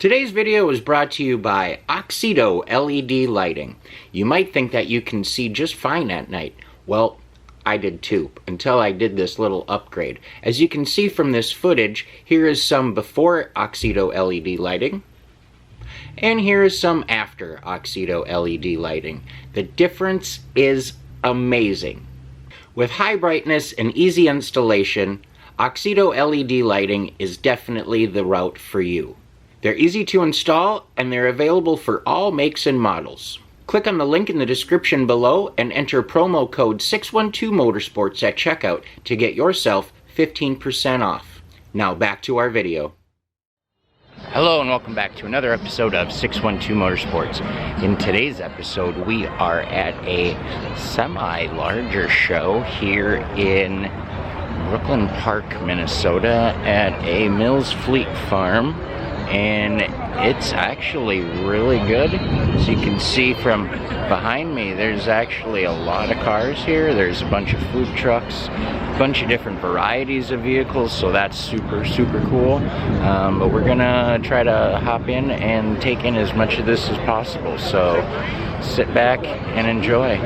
Today's video is brought to you by Oxido LED lighting. You might think that you can see just fine at night. Well, I did too, until I did this little upgrade. As you can see from this footage, here is some before Oxido LED lighting, and here is some after Oxido LED lighting. The difference is amazing. With high brightness and easy installation, Oxido LED lighting is definitely the route for you. They're easy to install, and they're available for all makes and models. Click on the link in the description below and enter promo code 612motorsports at checkout to get yourself 15% off. Now back to our video. Hello and welcome back to another episode of 612 Motorsports. In today's episode, we are at a semi-larger show here in Brooklyn Park, Minnesota at a Mills Fleet Farm, and it's actually really good. As you can see from behind me, there's actually a lot of cars here. There's a bunch of food trucks, a bunch of different varieties of vehicles, so that's super cool. But we're gonna try to hop in and take in as much of this as possible, so sit back and enjoy.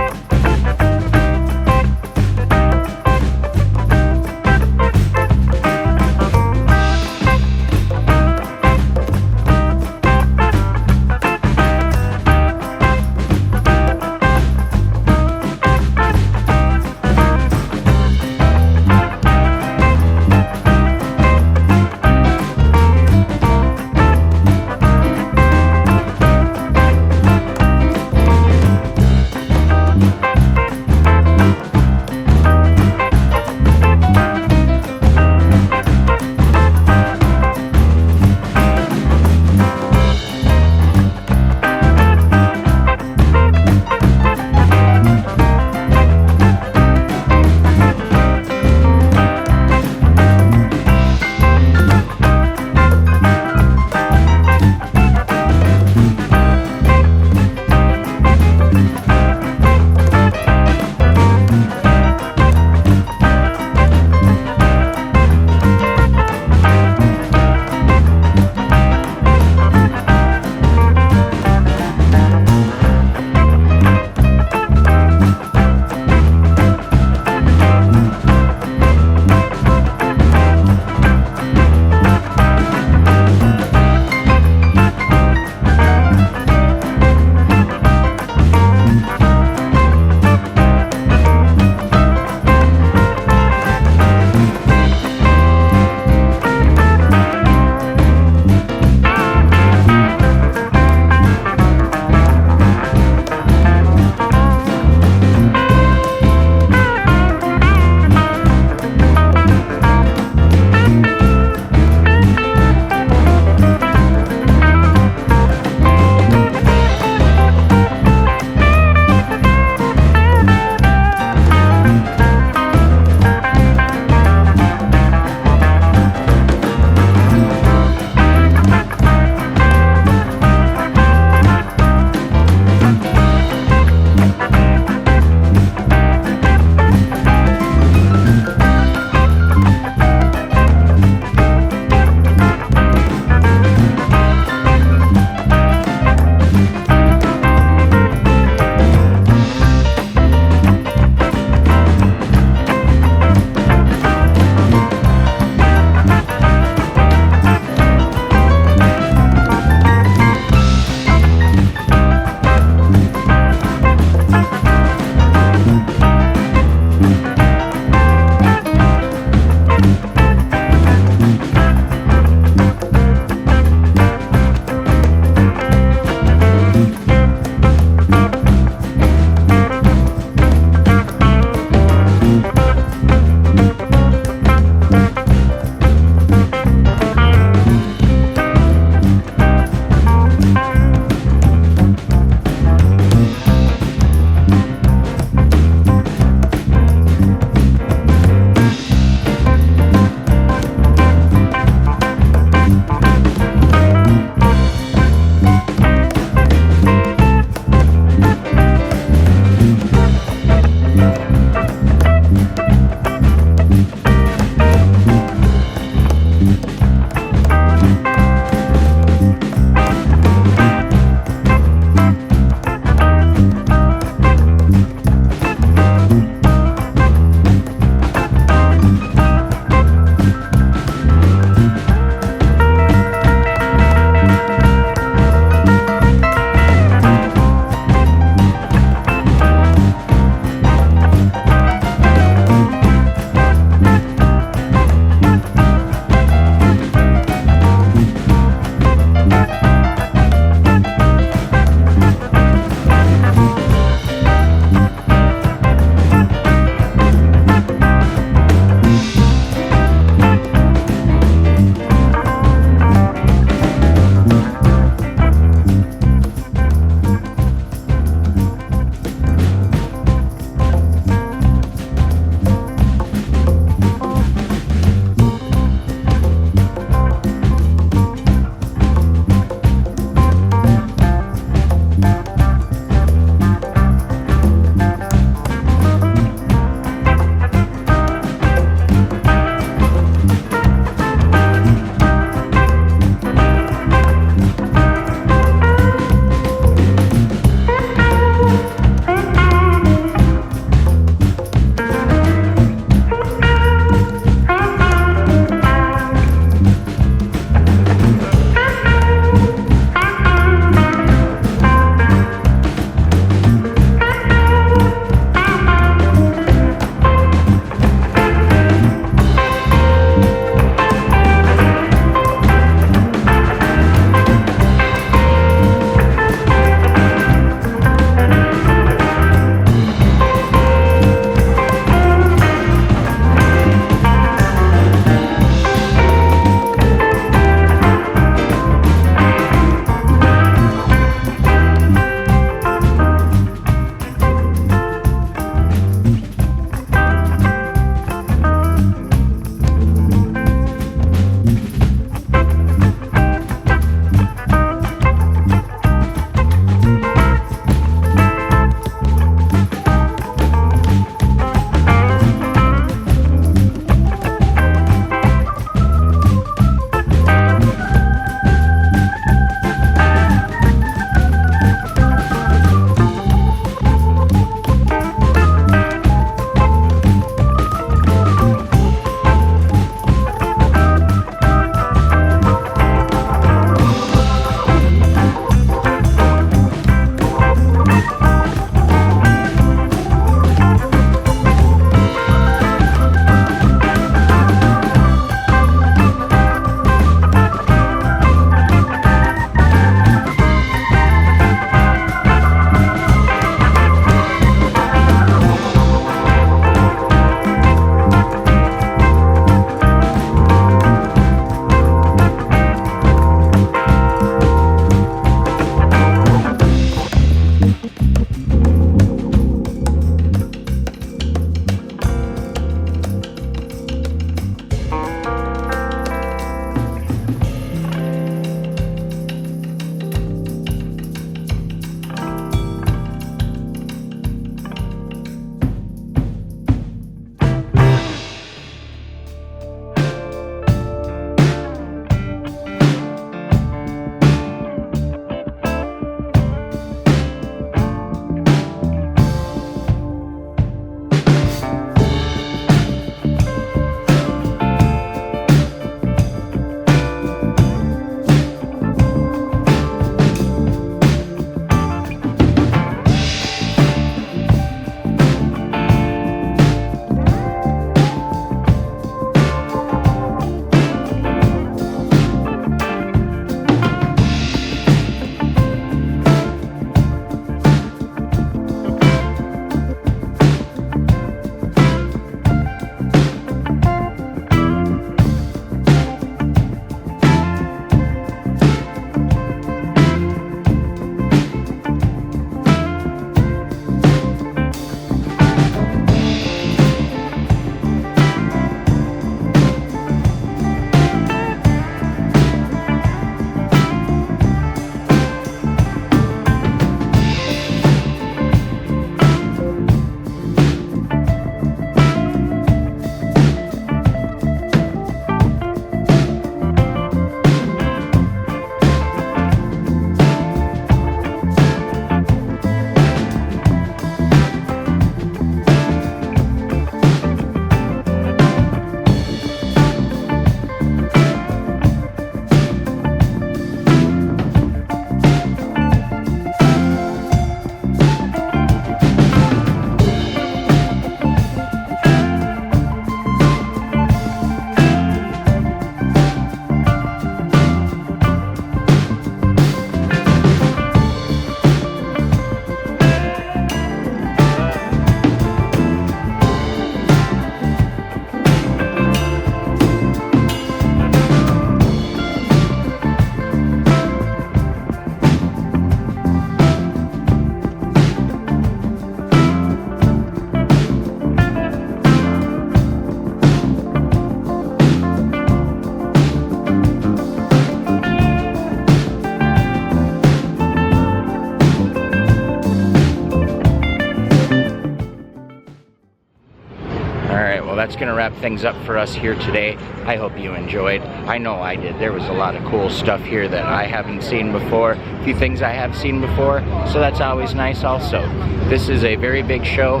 that's going to wrap things up for us here today. I hope you enjoyed. I know I did. There was a lot of cool stuff here that I haven't seen before. A few things I have seen before, so that's always nice also. This is a very big show.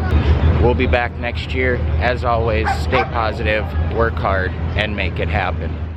We'll be back next year. As always, stay positive, work hard, and make it happen.